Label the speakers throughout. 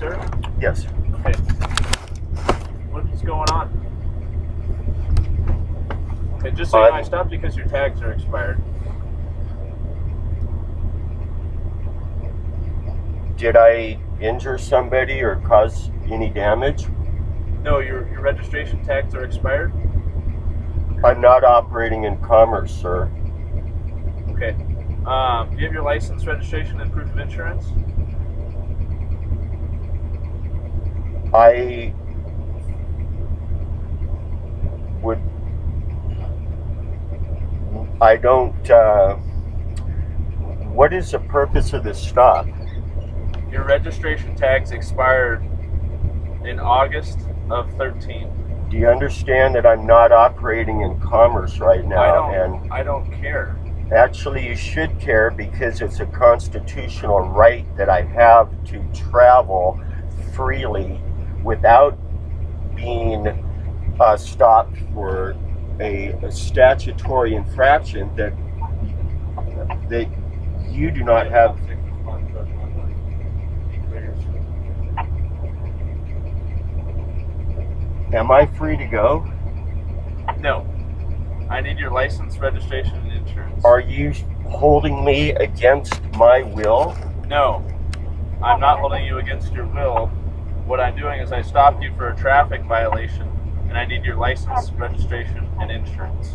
Speaker 1: sir?
Speaker 2: Yes.
Speaker 1: Okay. What's going on? Okay, just so you know, I stopped because your tags are expired.
Speaker 2: Did I injure somebody or cause any damage?
Speaker 1: No, your registration tags are expired?
Speaker 2: I'm not operating in commerce, sir.
Speaker 1: Okay. Do you have your license, registration, and proof of insurance?
Speaker 2: I don't, what is the purpose of this stop?
Speaker 1: Your registration tags expired in August of 13.
Speaker 2: Do you understand that I'm not operating in commerce right now?
Speaker 1: I don't care.
Speaker 2: Actually, you should care because it's a constitutional right that I have to travel freely without being stopped for a statutory infraction that you do not have. Am I free to go?
Speaker 1: No. I need your license, registration, and insurance.
Speaker 2: Are you holding me against my will?
Speaker 1: No. I'm not holding you against your will. What I'm doing is I stopped you for a traffic violation, and I need your license, registration, and insurance.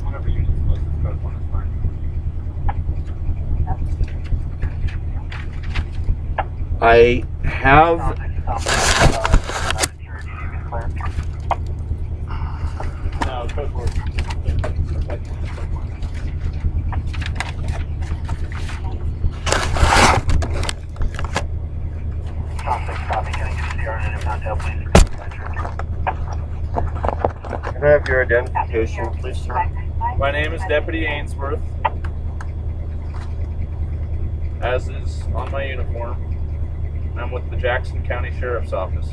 Speaker 1: Whatever you need to listen to, code 1 is fine.
Speaker 2: I have.
Speaker 1: No, code word.
Speaker 2: Can I have your identification, please, sir?
Speaker 1: My name is Deputy Ainsworth, as is on my uniform. I'm with the Jackson County Sheriff's Office.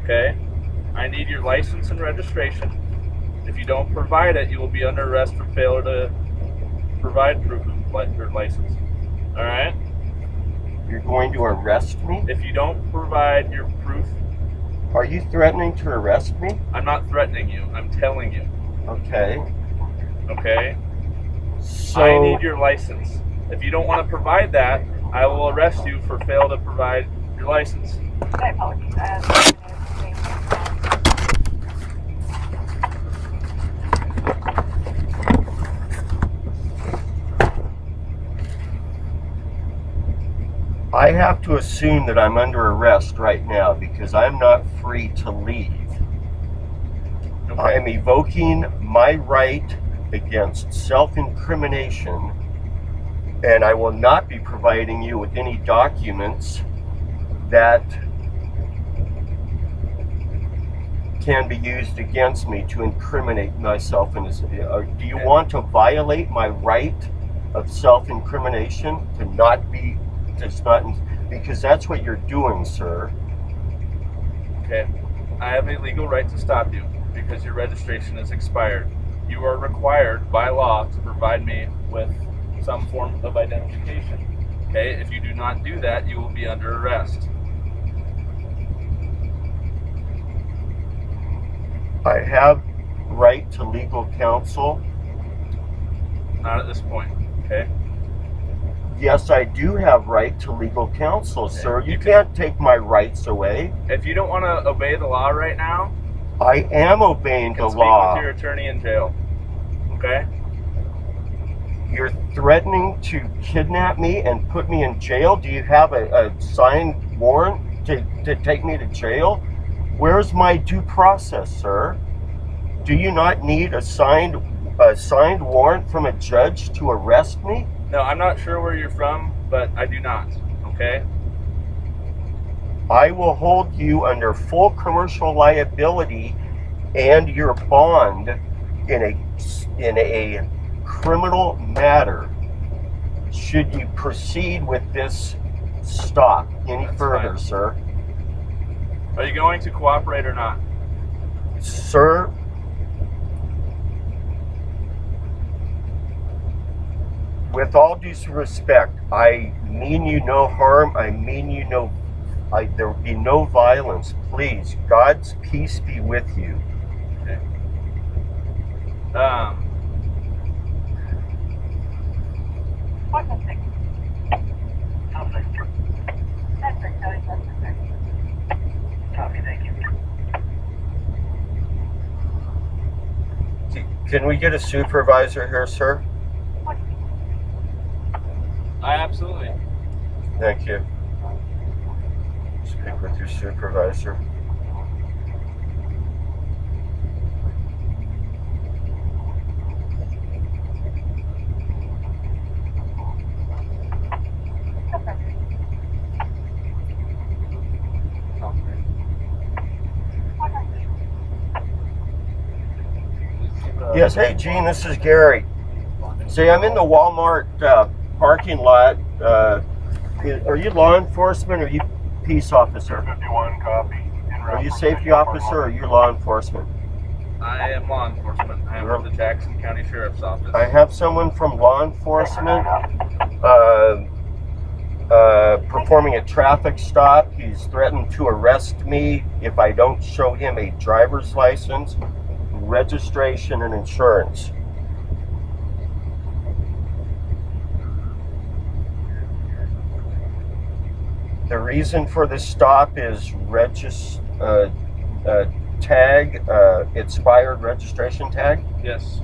Speaker 1: Okay? I need your license and registration. If you don't provide it, you will be under arrest for failure to provide proof of your license. Alright?
Speaker 2: You're going to arrest me?
Speaker 1: If you don't provide your proof...
Speaker 2: Are you threatening to arrest me?
Speaker 1: I'm not threatening you. I'm telling you.
Speaker 2: Okay.
Speaker 1: Okay?
Speaker 2: So
Speaker 1: I need your license. If you don't want to provide that, I will arrest you for fail to provide your license.
Speaker 2: I have to assume that I'm under arrest right now because I'm not free to leave.
Speaker 1: Okay.
Speaker 2: I am evoking my right against self-incrimination, and I will not be providing you with any documents that can be used against me to incriminate myself. Do you want to violate my right of self-incrimination to not be, because that's what you're doing, sir.
Speaker 1: Okay. I have a legal right to stop you because your registration is expired. You are required by law to provide me with some form of identification. Okay? If you do not do that, you will be under arrest.
Speaker 2: I have right to legal counsel.
Speaker 1: Not at this point. Okay?
Speaker 2: Yes, I do have right to legal counsel, sir. You can't take my rights away.
Speaker 1: If you don't want to obey the law right now,
Speaker 2: I am obeying the law.
Speaker 1: Speak with your attorney in jail. Okay?
Speaker 2: You're threatening to kidnap me and put me in jail? Do you have a signed warrant to take me to jail? Where's my due process, sir? Do you not need a signed warrant from a judge to arrest me?
Speaker 1: No, I'm not sure where you're from, but I do not. Okay?
Speaker 2: I will hold you under full commercial liability and your bond in a criminal matter should you proceed with this stop any
Speaker 1: That's
Speaker 2: further,
Speaker 1: fine.
Speaker 2: sir.
Speaker 1: Are you going to cooperate or not?
Speaker 2: Sir, with all due respect, I mean you no harm. I mean you no. There will be no violence. Please, God's peace be with you.
Speaker 1: Okay.
Speaker 3: Copy, thank you.
Speaker 2: Can we get a supervisor here, sir?
Speaker 1: Absolutely.
Speaker 2: Thank you. Speak with your supervisor. Yes, hey Gene, this is Gary. See, I'm in the Walmart parking lot. Are you law enforcement or are you peace officer?
Speaker 3: 51 copy.
Speaker 2: Are you safety officer or are you law enforcement?
Speaker 1: I am law enforcement. I am with the Jackson County Sheriff's Office.
Speaker 2: I have someone from law enforcement performing a traffic stop. He's threatened to arrest me if I don't show him a driver's license, registration, and insurance. The reason for this stop is expired registration tag.
Speaker 1: Yes.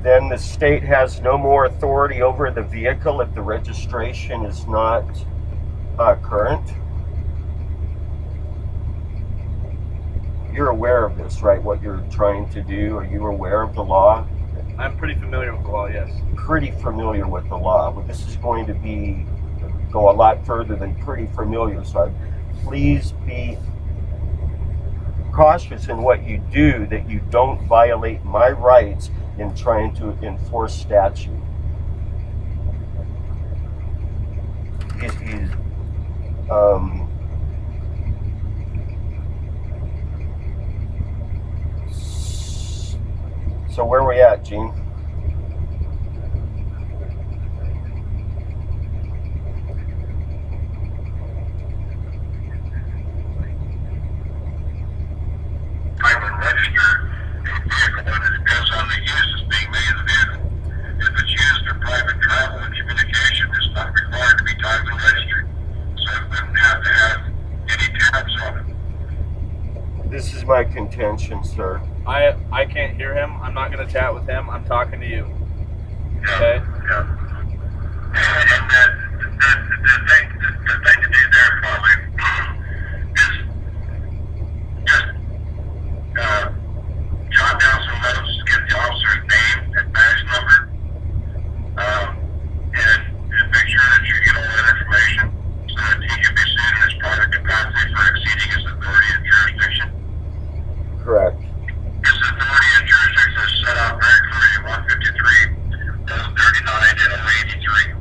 Speaker 2: Then the state has no more authority over the vehicle if the registration is not current. You're aware of this, right? What you're trying to do? Are you aware of the law?
Speaker 1: I'm pretty familiar with the law, yes.
Speaker 2: Pretty familiar with the law, but this is going to go a lot further than pretty familiar. So please be cautious in what you do, that you don't violate my rights in trying to enforce statute. So where are we at, Gene?
Speaker 3: Private register a vehicle when it depends on the use that's being made of the vehicle. If it's used for private travel and communication, it's not required to be tied to registry. So it wouldn't have to have any tabs on it.
Speaker 2: This is my contention, sir.
Speaker 1: I can't hear him. I'm not going to chat with him. I'm talking to you. Okay?
Speaker 3: Yeah. And the thing to do there probably is just jot down some notes, get the officer's name and badge number, and make sure that you get all that information so that he can be sued in his private capacity for exceeding his authority and jurisdiction.
Speaker 2: Correct.
Speaker 3: His authority and jurisdiction is set out very clearly in 153, 39, and 83.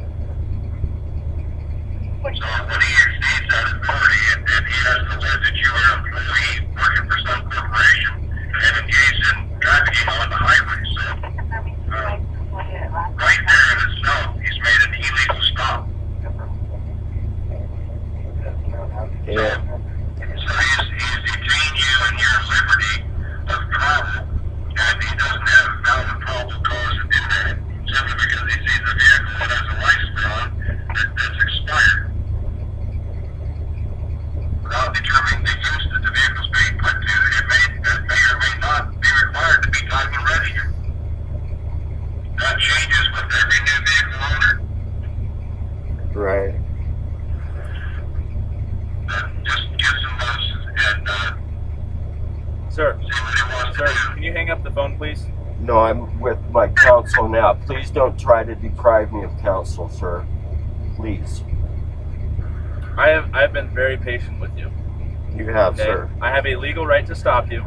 Speaker 1: hang up the phone, please?
Speaker 2: No, I'm with my counsel now. Please don't try to deprive me of counsel, sir. Please.
Speaker 1: I've been very patient with you.
Speaker 2: You have,
Speaker 1: Okay?
Speaker 2: sir.
Speaker 1: I have a legal right to stop you.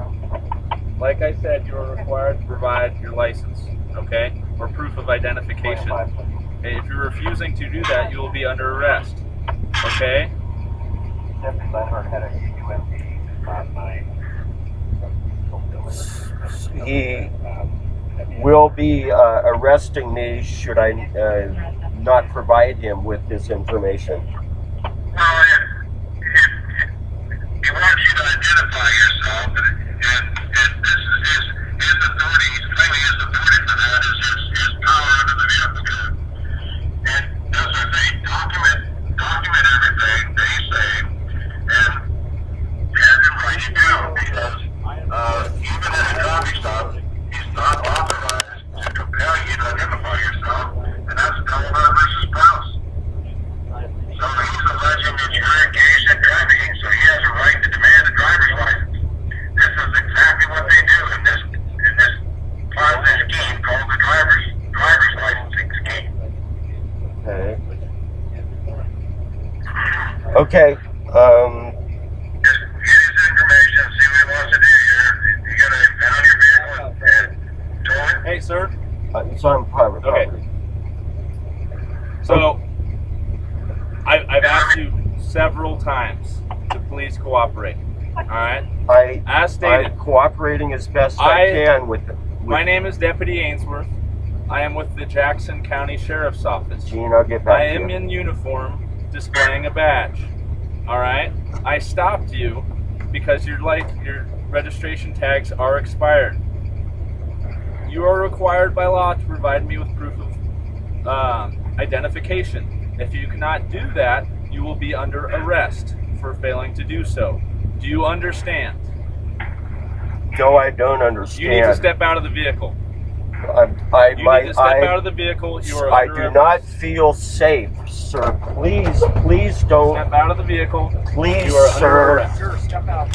Speaker 1: Like I said, you are required to provide your license, okay, or proof of identification. Okay, if you're refusing to do that, you will be under arrest. Okay?
Speaker 2: He will be arresting me should I not provide him with this information.
Speaker 3: Well, he wants you to identify yourself, and this is his authority. He's claiming his authority for that is his power under the vehicle code. And as I say, document everything they say, and have him write it down, because even at a traffic stop, he's not authorized to compel you to identify yourself, and that's Kenbone versus Prowse. So he's alleging that you're engaged in trafficking, so he has a right to demand a driver's license. This is exactly what they do in this Ponzi scheme called the driver's licensing scheme.
Speaker 2: Okay.
Speaker 3: Just get his information, see what he wants to do here. You gotta impound your vehicle and tow it.
Speaker 1: Hey, sir.
Speaker 2: It's on private
Speaker 1: Okay.
Speaker 2: property.
Speaker 1: So, I've asked you several times to please cooperate. All right? As stated,
Speaker 2: I'm cooperating as best I can with it.
Speaker 1: my name is Deputy Ainsworth. I am with the Jackson County Sheriff's Office.
Speaker 2: Gene, I'll get back
Speaker 1: I
Speaker 2: to
Speaker 1: am
Speaker 2: you.
Speaker 1: in uniform, displaying a badge. All right? I stopped you because your registration tags are expired. You are required by law to provide me with proof of identification. If you cannot do that, you will be under arrest for failing to do so. Do you understand?
Speaker 2: No, I don't understand.
Speaker 1: You need to step out of the vehicle. You need to step out of the vehicle. You are
Speaker 2: I
Speaker 1: under
Speaker 2: do
Speaker 1: arrest.
Speaker 2: not feel safe, sir. Please don't.
Speaker 1: Step out of the vehicle.
Speaker 2: Please,
Speaker 1: You are under
Speaker 2: sir.
Speaker 1: arrest.
Speaker 4: Sir, step out.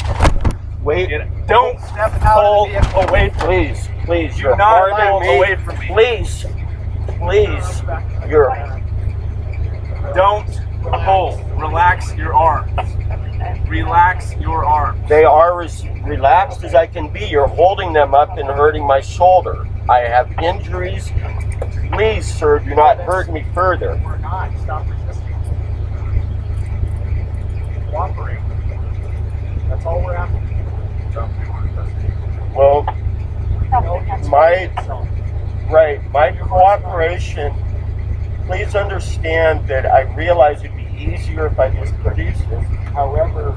Speaker 2: Wait.
Speaker 1: Don't
Speaker 4: Step out of the vehicle.
Speaker 2: away, please. Please,
Speaker 1: Do
Speaker 2: you're
Speaker 1: not
Speaker 2: harming
Speaker 1: pull
Speaker 2: me.
Speaker 1: away from me.
Speaker 2: Please. You're.
Speaker 1: Don't pull. Relax your arms. Relax your arms.
Speaker 2: They are as relaxed as I can be. You're holding them up and hurting my shoulder. I have injuries. Please, sir, do not hurt me further.
Speaker 4: We're not. Stop resisting. Cooperate. That's all we're asking.
Speaker 2: Well, my
Speaker 4: My
Speaker 2: cooperation. Please understand that I realize it'd be easier if I just produced this. However,